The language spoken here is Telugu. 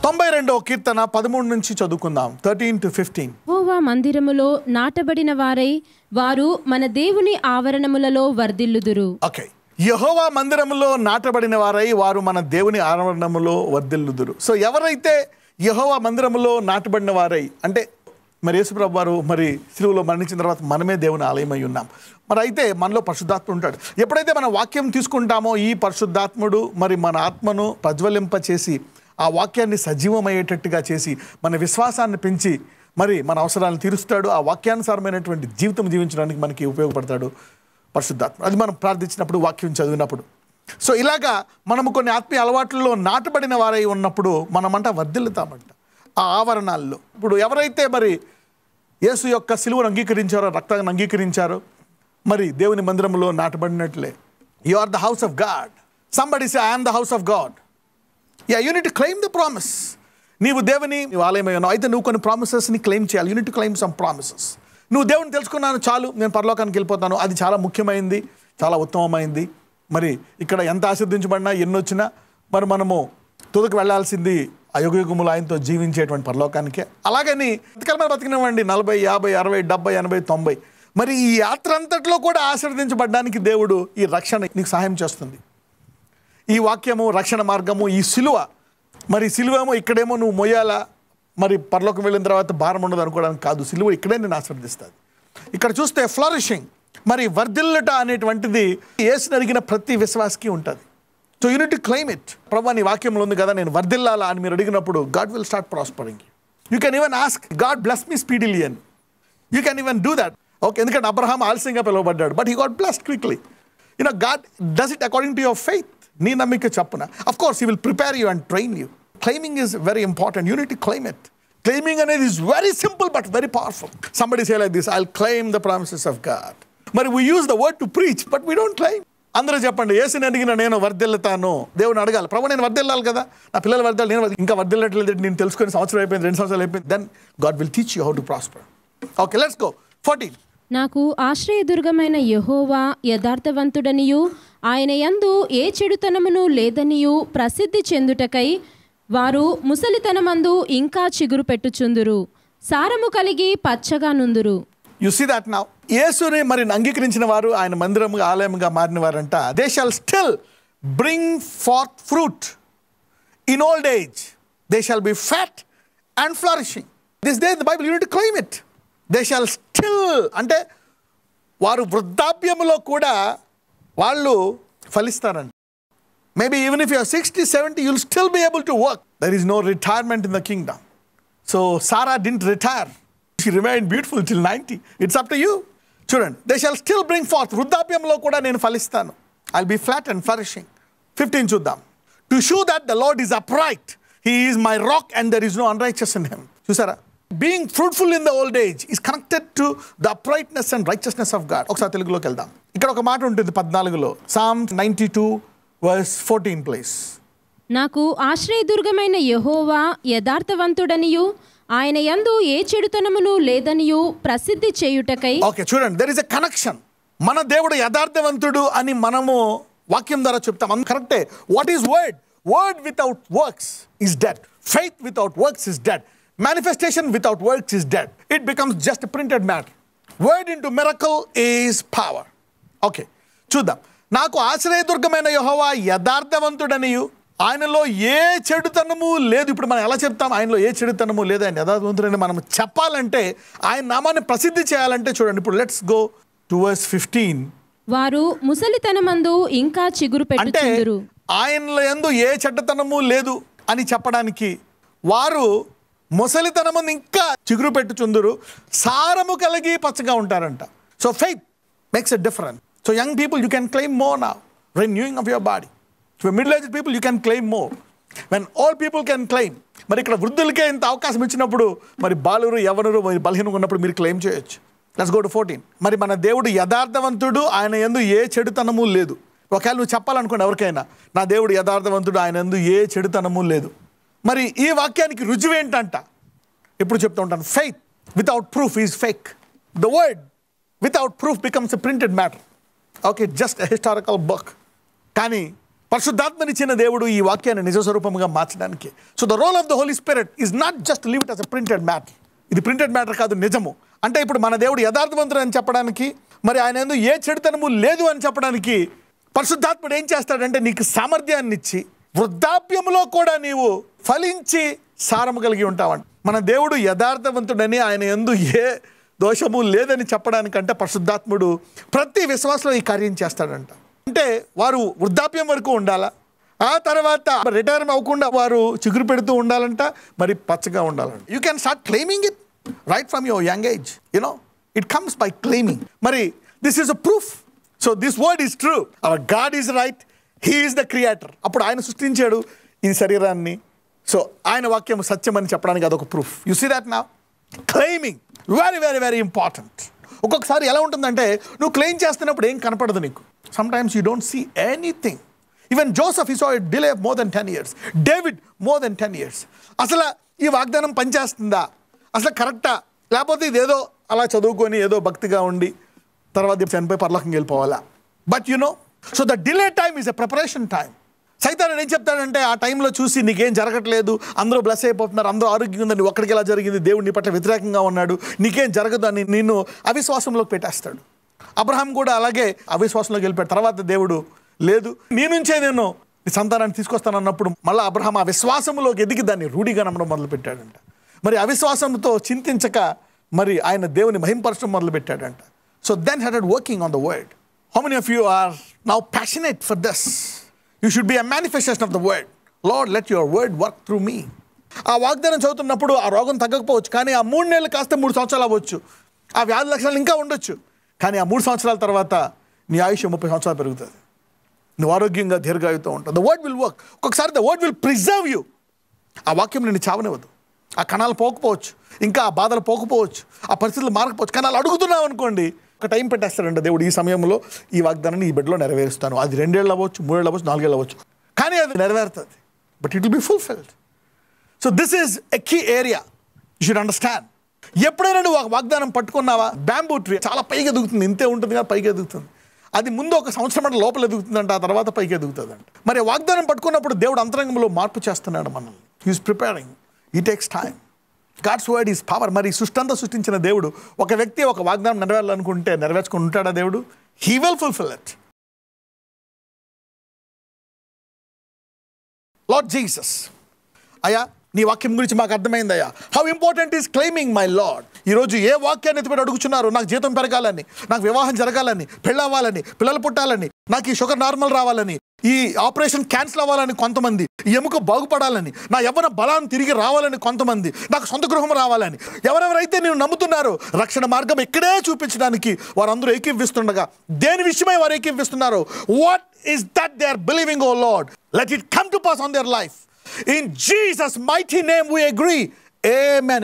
92వ కీర్తన 13 నుంచి చదువుకుందాం. 13 to 15. యెహోవా మందిరములో నాటబడిన వారై వారు మన దేవుని ఆవరణములలో వర్ధిల్లుదురు. ఓకే, యెహోవా మందిరములో నాటబడిన వారై వారు మన దేవుని ఆవరణములో వర్ధిల్లుదురు. సో ఎవరైతే యెహోవా మందిరములో నాటబడిన వారై అంటే మరి యేసుప్రభు వారు మరి సిలువలో మరణించిన తర్వాత మనమే దేవుని ఆలయమై ఉన్నాం. మరి అయితే మనలో పరిశుద్ధాత్ముడు ఉంటాడు. ఎప్పుడైతే మన వాక్యం తీసుకుంటామో ఈ పరిశుద్ధాత్ముడు మరి మన ఆత్మను ప్రజ్వలింపచేసి ఆ వాక్యాన్ని సజీవమయ్యేటట్టుగా చేసి మన విశ్వాసాన్ని పెంచి మరి మన అవసరాలను తీరుస్తాడు. ఆ వాక్యానుసారమైనటువంటి జీవితం జీవించడానికి మనకి ఉపయోగపడతాడు పరిశుద్ధాత్మ. అది మనం ప్రార్థించినప్పుడు, వాక్యం చదివినప్పుడు. సో ఇలాగా మనము కొన్ని ఆత్మీయ అలవాట్లలో నాటబడిన వారై ఉన్నప్పుడు మనమంట వర్ధిల్లుతామంట ఆ ఆవరణాల్లో. ఇప్పుడు ఎవరైతే మరి యేసు యొక్క సిలువను అంగీకరించారో, రక్తాన్ని అంగీకరించారో మరి దేవుని మందిరంలో నాటబడినట్లే. You are the house of God. Somebody say I am the house of God. You need to claim the promise. నీవు దేవుని ఆలయమై ఉన్నావు, అయితే నువ్వు కొన్ని ప్రామిసెస్ని క్లెయిమ్ చేయాలి. You need to claim some promises. నువ్వు దేవుని తెలుసుకున్నాను చాలు, నేను పరలోకానికి వెళ్ళిపోతాను, అది చాలా ముఖ్యమైనది, చాలా ఉత్తమమైంది. మరి ఇక్కడ ఎంత ఆశీర్దించబడినా ఎన్ని వచ్చినా మరి మనము తుదకు వెళ్లాల్సింది ఆ యుగయుగములు ఆయనతో జీవించేటువంటి పరలోకానికే. అలాగని ఎంతకాలం బతికినవ్వండి, 40, 50, 60, 70, 80, 90. మరి ఈ యాత్ర అంతట్లో కూడా ఆశీర్వదించబడడానికి దేవుడు ఈ రక్షణ నీకు సహాయం చేస్తుంది. ఈ వాక్యము, రక్షణ మార్గము, ఈ సిలువ, మరి సిలువేమో ఇక్కడేమో నువ్వు మొయ్యాలా, మరి పరలోకం వెళ్ళిన తర్వాత భారం ఉండదు అనుకోవడానికి కాదు. సిలువ ఇక్కడే నేను ఆశీర్వదిస్తుంది. ఇక్కడ చూస్తే ఫ్లరిషింగ్, మరి వర్ధిల్లుట అనేటువంటిది యేసుని అడిగిన ప్రతి విశ్వాసకి ఉంటుంది. So you need to claim it. ప్రభు నీ వాక్యంలో ఉంది కదా, నేను వర్ధిల్లాలా అని మీరు అడిగినప్పుడు God will start prospering. You can even ask God bless me speedily అని. You can even do that. Okay, ఎందుకంటే అబ్రహాం ఆలస్యంగా పిలువబడ్డాడు, but he got blessed quickly. God does it according to your faith. నీ నమ్మిక చప్పున. Of course he will prepare you and train you. Claiming is very important. You need to claim it. Claiming అనేది is very simple but very powerful. Somebody say like this, I'll claim the promises of God. But we use the word to preach, but we don't claim. అందరూ చెప్పండి, యేసుని అడిగిన నేను వర్ధిల్లుతాను. దేవుని అడగాలి, ప్రభు నేను వర్ధిల్లాలి కదా, నా పిల్లలు వర్ధిల్లాలి, నేను ఇంకా వర్ధిల్లట్లేదు, నేను తెలుసుకొని సంవత్సరం అయిపోయింది, 2 సంవత్సరాలు అయిపోయింది. Then God will teach you how to prosper. Okay, let's go. 14. నాకు ఆశ్రయదుర్గమైన యెహోవా యథార్థవంతుడనియు ఆయన యందు ఏ చెడుతనమును లేదనియు ప్రసిద్ధి చెందుటకై వారు ముసలితనమందు ఇంకా చిగురు పెట్టుచుందురు, సారము కలిగి పచ్చగా నుందురు. You see that now? యేసుని మరి అంగీకరించిన వారు, ఆయన మందిరముగా ఆలయముగా మారిన వారంట, they shall still bring forth fruit in old age. They shall be fat and flourishing. This day in the Bible you need to claim it. They shall still అంటే వారు వృద్ధాప్యములో కూడా వాళ్ళు ఫలిస్తారంట. Maybe even if you are 60, 70, you'll still be able to work. There is no retirement in the kingdom. So Sarah didn't retire. She remained beautiful till 90. It's up to you. Children, they shall still bring forth. వృద్ధాప్యంలో కూడా నేను ఫలిస్తాను. I'll be flat and flourishing. 15 చూద్దాం. To show that the Lord is upright. He is my rock and there is no unrighteous in him. చూసారా? Being fruitful in the old age is connected to the uprightness and righteousness of God. ఒకసారి తెలుగులోకి వెళ్దాం. ఇక్కడ ఒక మాట ఉంటుంది 14లో. Psalm 92 verse 14 please. నాకు ఆశ్రయదుర్గమైన యెహోవా యథార్థవంతుడనియు ఆయన యందు ఏ చెడుతనమును లేదనియు ప్రసిద్ధి చేయుటకై. ఓకే, చూడండి, there is a connection. మన దేవుడు యథార్థవంతుడు అని మనము వాక్యం ద్వారా చెప్తాం, అది కరెక్టే. What is word? Word without works is dead. Faith without works is dead. Manifestation without works is dead. It becomes just a printed matter. Word into miracle is power. Okay, చూద్దాం. నాకు ఆశ్రయదుర్గమైన యెహోవా యథార్థవంతుడనియు ఆయనలో ఏ చెడుతనము లేదు. ఇప్పుడు మనం ఎలా చెప్తాం ఆయనలో ఏ చెడుతనము లేదు, ఆయన యథార్థవంతుడని మనం చెప్పాలంటే, ఆయన నామాన్ని ప్రసిద్ధి చేయాలంటే చూడండి. ఇప్పుడు లెట్స్ గో టు వర్స్ 15. వారు ముసలితనమందు ఇంకా చిగురు పెట్టుచుందురు. ఆయనలో యందు ఏ చెడ్డతనము లేదు అని చెప్పడానికి వారు ముసలితనమును ఇంకా చిగురు పెట్టుచుందురు, సారము కలిగి పచ్చగా ఉంటారంట. So faith makes a difference. So young people you can claim more now, renewing of your body. For middle-aged people you can claim more. When all people can claim, మరి ఇక్కడ వృద్ధులకే ఇంత అవకాశం ఇచ్చినప్పుడు మరి బాలురు యవనురు మరి బలహీనంగా ఉన్నప్పుడు మీరు క్లెయిమ్ చేయొచ్చు. Let's go to 14. మరి మన దేవుడు యథార్థవంతుడు, ఆయన యందు ఏ చెడుతనము లేదు. ఒకవేళ నువ్వు చెప్పాలనుకోండి ఎవరికైనా, నా దేవుడు యథార్థవంతుడు, ఆయన యందు ఏ చెడుతనము లేదు. మరి ఈ వాక్యానికి రుజువు ఏంటంట? ఇప్పుడు చెప్తూ ఉంటాను, faith without proof is fake. The word without proof becomes a printed matter. Okay, just a historical book. కానీ పరిశుద్ధాత్మనిచ్చిన దేవుడు ఈ వాక్యాన్ని నిజ స్వరూపంగా మార్చడానికి. So the role of the Holy Spirit is not just leave it as a printed matter. ఇది ప్రింటెడ్ మ్యాటర్ కాదు, నిజము. అంటే ఇప్పుడు మన దేవుడు యథార్థవంతుడు అని చెప్పడానికి, మరి ఆయన యందు ఏ చెడుతనము లేదు అని చెప్పడానికి పరిశుద్ధాత్ముడు ఏం చేస్తాడంటే నీకు సామర్థ్యాన్ని ఇచ్చి వృద్ధాప్యంలో కూడా నీవు ఫలించి సారము కలిగి ఉంటావంట. మన దేవుడు యథార్థవంతుడని, ఆయన యందు ఏ దోషము లేదని చెప్పడానికంటే పరిశుద్ధాత్ముడు ప్రతి విశ్వాసంలో ఈ కార్యం చేస్తాడంట. అంటే వారు వృద్ధాప్యం వరకు ఉండాలా, ఆ తర్వాత రిటైర్ అవ్వకుండా వారు చిగురు పెడుతూ ఉండాలంట, మరి పచ్చగా ఉండాలంట. You can start claiming it right from your young age. You know it comes by claiming. మరి this is a proof. So this word is true. Our God is right, he is the creator. అప్పుడు ఆయన సృష్టించాడు ఈ శరీరాన్ని. సో ఆయన వాక్యం సత్యం అని చెప్పడానికి అదొక proof. You see that now. Claiming very very very important. ఒక్కొక్కసారి ఎలా ఉంటుందంటే నువ్వు క్లెయిమ్ చేస్తున్నప్పుడు ఏం కనపడదు నీకు. Sometimes you don't see anything. Even Joseph he saw it delay more than 10 years. David more than 10 years. అసలు ఈ వాగ్దానం పనిచేస్తుందా, అసలు కరెక్టా, లేకపోతే ఇదేదో అలా చదువుకొని ఏదో భక్తిగా ఉండి తర్వాత చనిపోయి పరలోకంకి వెళ్ళిపోవాలా. But you know, so the delay time is a preparation time. సైతాను ఏం చెప్తాడంటే ఆ టైంలో చూసి నీకేం జరగట్లేదు, అందరూ బ్లెస్ అయిపోతున్నారు, అందరూ ఆరోగ్యంగా ఉందని, ఒక్కడికి ఎలా జరిగింది, దేవుడు నీ పట్ల వ్యతిరేకంగా ఉన్నాడు, నీకేం జరగదు అని నిన్ను అవిశ్వాసంలోకి పెట్టేస్తాడు. అబ్రహాం కూడా అలాగే అవిశ్వాసంలోకి వెళ్ళిపోయాడు. తర్వాత దేవుడు లేదు, నీ నుంచే నేను నీ సంతానాన్ని తీసుకొస్తానన్నప్పుడు మళ్ళీ అబ్రహాం ఆ విశ్వాసంలోకి ఎదిగి దాన్ని రూఢిగా నమ్మడం మొదలుపెట్టాడంట. మరి అవిశ్వాసంతో చింతించక మరి ఆయన దేవుని మహింపరచడం మొదలుపెట్టాడంట. So then started working on the word. How many of you are now passionate for this? You should be a manifestation of the word. Lord, let your word work through me. ఆ వాగ్దానం చదువుతున్నప్పుడు ఆ రోగం తగ్గకపోవచ్చు, కానీ ఆ 3 నెలలు కాస్త 3 సంవత్సరాలు అవ్వచ్చు. ఆ వ్యాధి లక్షణాలు ఇంకా ఉండొచ్చు, కానీ ఆ 3 సంవత్సరాల తర్వాత నీ ఆయుష్ 30 సంవత్సరాలు పెరుగుతుంది. నువ్వు ఆరోగ్యంగా దీర్ఘాయుతో ఉంటావు. The word will work. ఒక్కొక్కసారి the word will preserve you. ఆ వాక్యం నిన్ను చావనివ్వదు. ఆ కణాలు పోకపోవచ్చు, ఇంకా ఆ బాధలు పోకపోవచ్చు, ఆ పరిస్థితులు మారకపోవచ్చు, కానీ అలా అడుగుతున్నావు అనుకోండి, ఒక టైం పెట్టేస్తాడంట దేవుడు, ఈ సమయంలో ఈ వాగ్దానాన్ని ఈ బిడ్డలో నెరవేరుస్తాను. అది 2 ఏళ్ళు అవ్వచ్చు, 3 ఏళ్ళు అవ్వచ్చు, 4 ఏళ్ళు అవ్వచ్చు, కానీ అది నెరవేరుతుంది. But it will be fulfilled. So this is a key area you should understand. ఎప్పుడైనా నువ్వు ఒక వాగ్దానం పట్టుకున్నావా, బ్యాంబూ ట్రీ చాలా పైకి ఎదుగుతుంది, ఇంతే ఉంటుంది కదా, పైకి ఎదుగుతుంది. అది ముందు 1 సంవత్సరం అంటే లోపల ఎదుగుతుందంట, ఆ తర్వాత పైకి ఎదుగుతుందంట. మరి వాగ్దానం పట్టుకున్నప్పుడు దేవుడు అంతరంగంలో మార్పు చేస్తున్నాడు మనల్ని. He is preparing. He takes time. God's word is power. మరి సృష్టి అంతా సృష్టించిన దేవుడు ఒక వ్యక్తి ఒక వాగ్దానం నెరవేరాలనుకుంటే నెరవేర్చుకుని ఉంటాడా దేవుడు? He will fulfil it. Lord Jesus, అయ్యా నీ వాక్యం గురించి మాకు అర్థమైందయ్యా. How important is claiming my Lord. ఈరోజు ఏ వాక్యాన్ని ఎత్తిపెట్టి అడుగుతున్నారు? నాకు జీతం పెరగాలని, నాకు వివాహం జరగాలని, పెళ్ళవ్వాలని, పిల్లలు పుట్టాలని, నాకు ఈ షుగర్ నార్మల్ రావాలని, ఈ ఆపరేషన్ క్యాన్సిల్ అవ్వాలని కొంతమంది, ఈ ఎముక బాగుపడాలని, నా యవ్వన బలాన్ని తిరిగి రావాలని కొంతమంది, నాకు సొంత గృహం రావాలని, ఎవరెవరైతే నేను నమ్ముతున్నారో రక్షణ మార్గం ఇక్కడే చూపించడానికి వారందరూ ఏకీవిస్తుండగా దేని విషయమై వారు ఏకీవిస్తున్నారో, what is that they are believing, O Lord, let it come to pass on their life. In Jesus' mighty name we agree. Amen.